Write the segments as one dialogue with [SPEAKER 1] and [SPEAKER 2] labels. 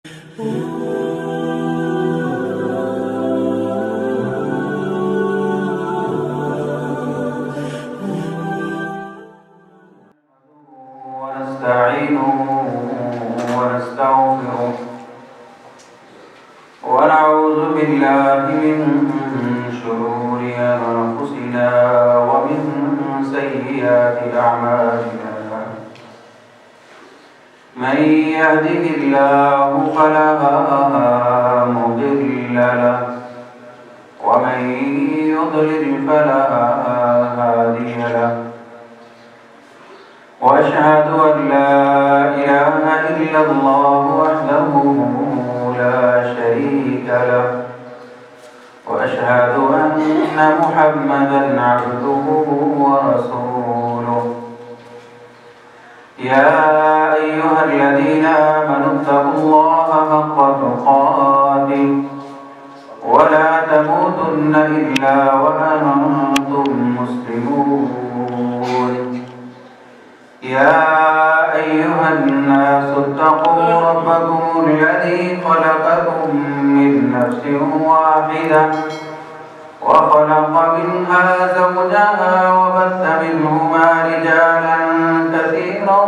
[SPEAKER 1] ونستعينه ونستغفره ونعوذ بالله من شرور أنفسنا ومن سيئات أعمالنا. من يهده الله فلا مضل له ومن يضلل فلا هادي له. وأشهد أن لا إله إلا الله وحده لا شريك له. وأشهد أن محمدا عبده ورسوله. يا أيها الذين آمنوا اتقوا الله حق تقاته ولا تموتن إلا وأنتم مسلمون. يا أيها الناس اتقوا ربكم الذي خلقكم من نفس واحدة وخلق منها زوجها وبث منهما رجالا كثيرا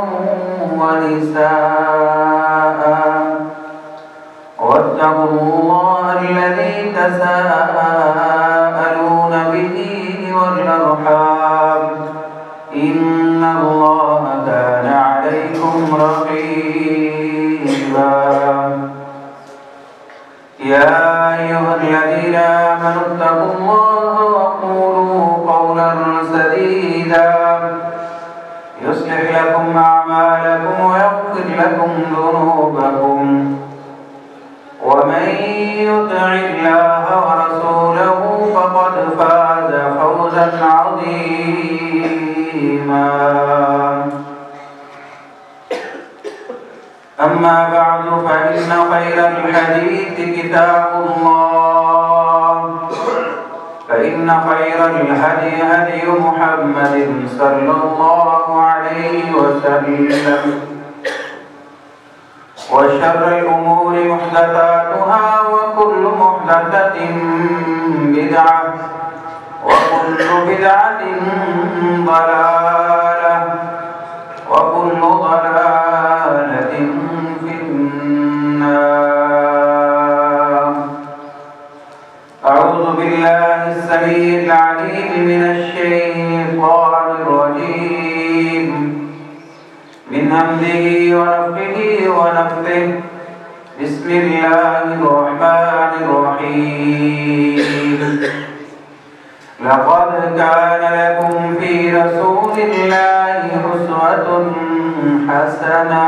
[SPEAKER 1] ونساء. واتقوا الله الذي تساءلون به والأرحام إن الله كان عليكم رقيبا. يا أيها الذين آمنوا اتقوا الله وقولوا قولا سديدا يصلح لكم أعمالكم ويغفر لكم ذنوبكم. ومن يطع الله ورسوله فقد فاز فوزا عظيما. أما بعد فإن خير الحديث كتاب الله فإن خير الهدي هدي محمد صلى الله عليه وسلم. وشر الأمور محدثاتها وكل محدثة بدعة وكل بدعة ضلالة وكل ضلالة في النار. أعوذ بالله السميع العليم من الشيطان الرجيم من همزه ونفخه ونفثه. بسم الله الرحمن الرحيم. لقد كان لكم في رسول الله أسوة حسنة.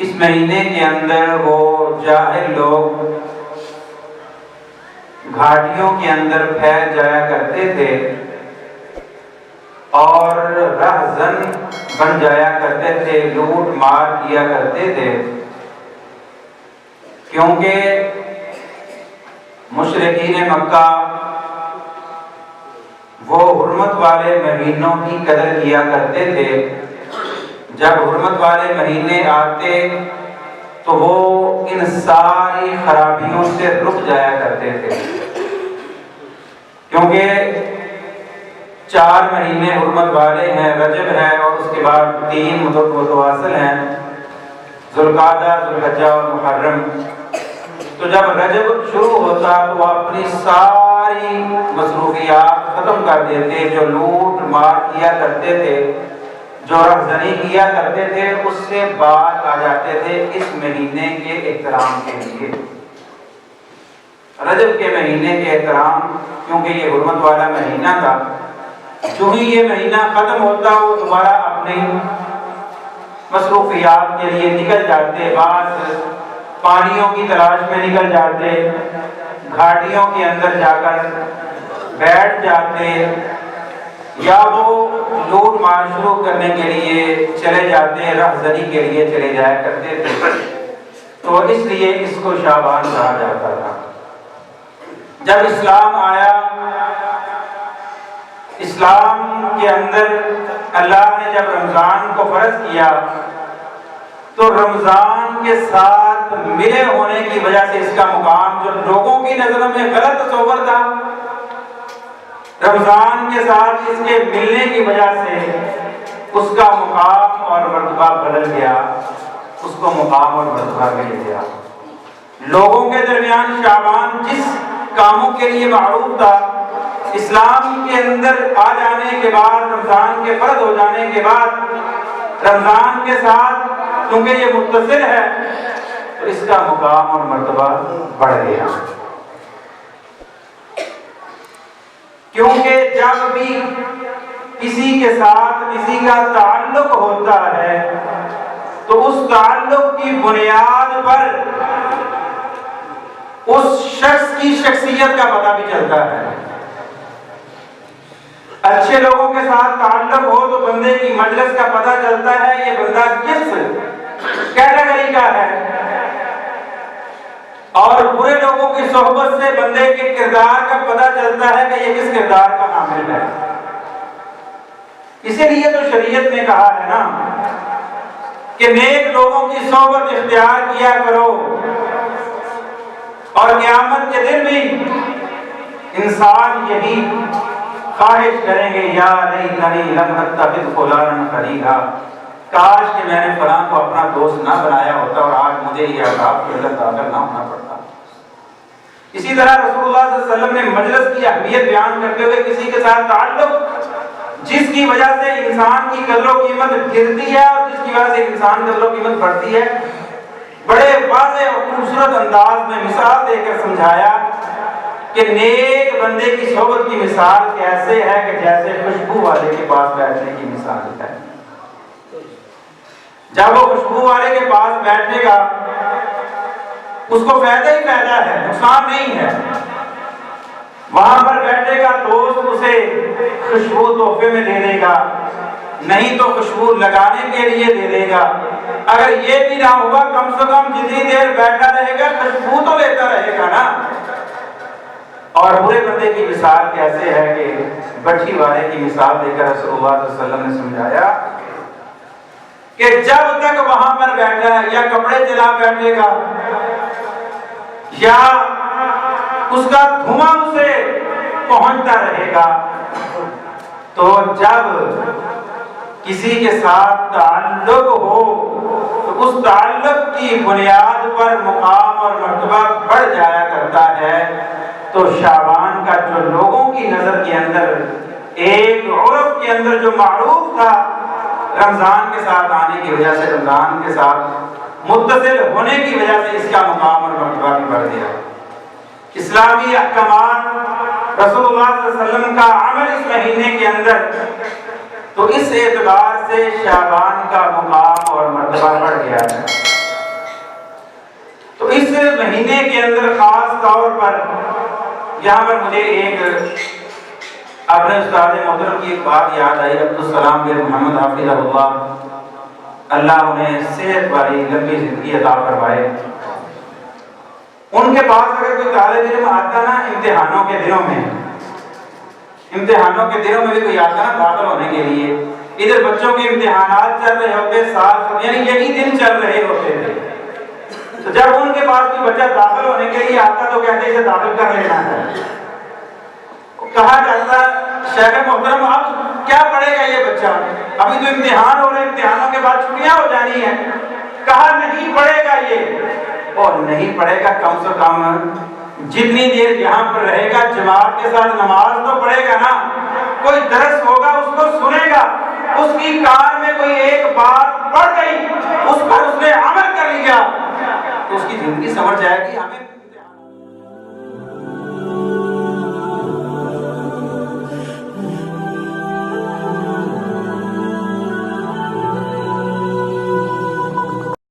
[SPEAKER 1] اس مہینے کے اندر وہ جاہل لوگ گھاٹیوں کے اندر پھیل جایا کرتے تھے اور رہزن بن جایا کرتے تھے، لوٹ مار کیا کرتے تھے، کیونکہ مشرکین مکہ وہ حرمت والے مہینوں کی قدر کیا کرتے تھے۔ جب حرمت والے مہینے آتے تو وہ ان ساری خرابیوں سے رک جایا کرتے تھے، کیونکہ 4 مہینے حرمت والے ہیں، رجب ہے اور اس کے بعد 3 متواصل ہیں، ذوالقعدہ، ذوالحجہ اور محرم۔ تو جب رجب شروع ہوتا تو وہ اپنی ساری مصروفیات ختم کر دیتے، جو لوٹ مار کیا کرتے تھے، جو رہزنی کیا کرتے تھے، اس سے باز آ جاتے تھے اس مہینے کے احترام کے لیے، رجب کے مہینے کے احترام، کیونکہ یہ حرمت والا مہینہ تھا۔ جو ہی یہ مہینہ ختم ہوتا وہ دوبارہ اپنی مصروفیات کے لیے نکل جاتے، بعض پانیوں کی تلاش میں نکل جاتے، گھاٹیوں کے اندر جا کر بیٹھ جاتے، یا وہ لوٹ مار شروع کرنے کے لیے چلے جاتے، رہزنی کے لیے چلے جایا کرتے تھے۔ تو اس لیے اس کو شعبان کہا جاتا تھا۔ جب اسلام آیا، اسلام کے اندر اللہ نے جب رمضان کو فرض کیا تو رمضان کے ساتھ ملے ہونے کی وجہ سے اس کا مقام جو لوگوں کی نظروں میں غلط تصور تھا، رمضان کے ساتھ اس کے ملنے کی وجہ سے اس کا مقام اور مرتبہ بدل گیا، اس کو مقام اور مرتبہ مل گیا۔ لوگوں کے درمیان شعبان جس کاموں کے لیے معروف تھا، اسلام کے اندر آ جانے کے بعد، رمضان کے فرض ہو جانے کے بعد، رمضان کے ساتھ کیونکہ یہ متصل ہے تو اس کا مقام اور مرتبہ بڑھ گیا۔ کیونکہ جب بھی کسی کے ساتھ کسی کا تعلق ہوتا ہے تو اس تعلق کی بنیاد پر اس شخص کی شخصیت کا پتہ بھی چلتا ہے۔ اچھے لوگوں کے ساتھ تعلق ہو تو بندے کی مجلس کا پتہ چلتا ہے یہ بندہ کس کیٹیگری کا ہے، اور برے لوگوں کی صحبت سے بندے کے کردار کا پتہ چلتا ہے کہ یہ کس کردار کا حامل ہے۔ اسی لیے تو شریعت نے کہا ہے نا کہ نیک لوگوں کی صحبت اختیار کیا کرو، اور قیامت کے دن بھی انسان یہی خواہش کریں گے، یا لیتنی لم اتخذ فلانا خلیلا، کاش کہ میں نے فلاں کو اپنا دوست نہ بنایا ہوتا اور آج مجھے یہ عذاب کے اندر داخل نہ ہونا پڑتا۔ اسی طرح رسول اللہ صلی اللہ علیہ وسلم نے مجلس کی اہمیت بیان کرتے ہوئے کسی کے ساتھ تعلق جس کی وجہ سے انسان کی قدر و قیمت گرتی ہے اور جس کی وجہ سے انسان کی قدر و قیمت بڑھتی ہے، بڑے واضح اور خوبصورت انداز میں مثال دے کر سمجھایا کہ نیک بندے کی صحبت کی مثال کیسے ہے کہ جیسے خوشبو والے کے پاس بیٹھنے کی مثال ہے۔ جب وہ خوشبو والے کے پاس بیٹھے گا اس کو فائدہ ہی فائدہ ہے، نقصان نہیں ہے۔ وہاں پر بیٹھے گا دوست اسے خوشبو تحفے میں دے دے گا، نہیں تو خوشبو لگانے کے لیے دے دے گا۔ اگر یہ بھی نہ ہوا کم سے کم جتنی دیر بیٹھا رہے گا خوشبو تو لیتا رہے گا نا۔ اور برے بندے کی مثال کیسے ہے کہ بٹھی والے کی مثال دے کر رسول اللہ صلی اللہ علیہ وسلم نے سمجھایا کہ جب تک وہاں پر بیٹھا ہے یا کپڑے چلا بیٹھے گا یا اس کا دھواں اسے پہنچتا رہے گا، تو جب کسی کے ساتھ تعلق ہو تو اس تعلق کی بنیاد پر مقام اور مرتبہ بڑھ جایا کرتا ہے۔ تو شعبان کا جو لوگوں کی نظر کے اندر ایک عرف کے اندر جو معروف تھا، رمضان کے ساتھ آنے کی وجہ سے، رمضان کے ساتھ متصل ہونے کی وجہ سے اس کا مقام اور مرتبہ بھی بڑھ گیا۔ اسلامی احکامات، رسول اللہ صلی اللہ علیہ وسلم کا عمل اس مہینے کے اندر، تو اس اعتبار سے شعبان کا مقام اور مرتبہ بڑھ گیا ہے۔ اس مہینے کے اندر خاص طور پر یہاں پر مجھے ایک اپنے استاد محترم کی ایک بات یاد آئی، عبدالسلام بن محمد حافظ اللہ انہیں صحت والی لمبی زندگی عطا فرمائے۔ ان کے پاس اگر کوئی طالب علم آتا نا امتحانوں کے دنوں میں بھی کوئی آتا نا داخل ہونے کے لیے، ادھر بچوں کے امتحانات چل رہے ہوتے، سال یعنی یہی دن چل رہے ہوتے تھے، تو جب ان کے پاس کوئی بچہ داخل ہونے کے لیے آتا تو کہتے اسے داخل کر لینا ہے۔ کہا جاتا شیخ محترم اب کیا پڑھے گا یہ بچہ، ابھی تو امتحان ہو رہے، امتحانوں کے بعد چھٹیاں ہو جانی ہیں۔ کہا نہیں پڑھے گا یہ، اور نہیں پڑھے گا کم سے کم جتنی دیر یہاں پر رہے گا جماعت کے ساتھ نماز تو پڑھے گا نا، کوئی درس ہوگا اس کو سنے گا، اس کی کان میں کوئی ایک بات پڑ گئی، اس پر اس نے عمل کر لیا تو اس کی زندگی سمجھ جائے گی۔ ہمیں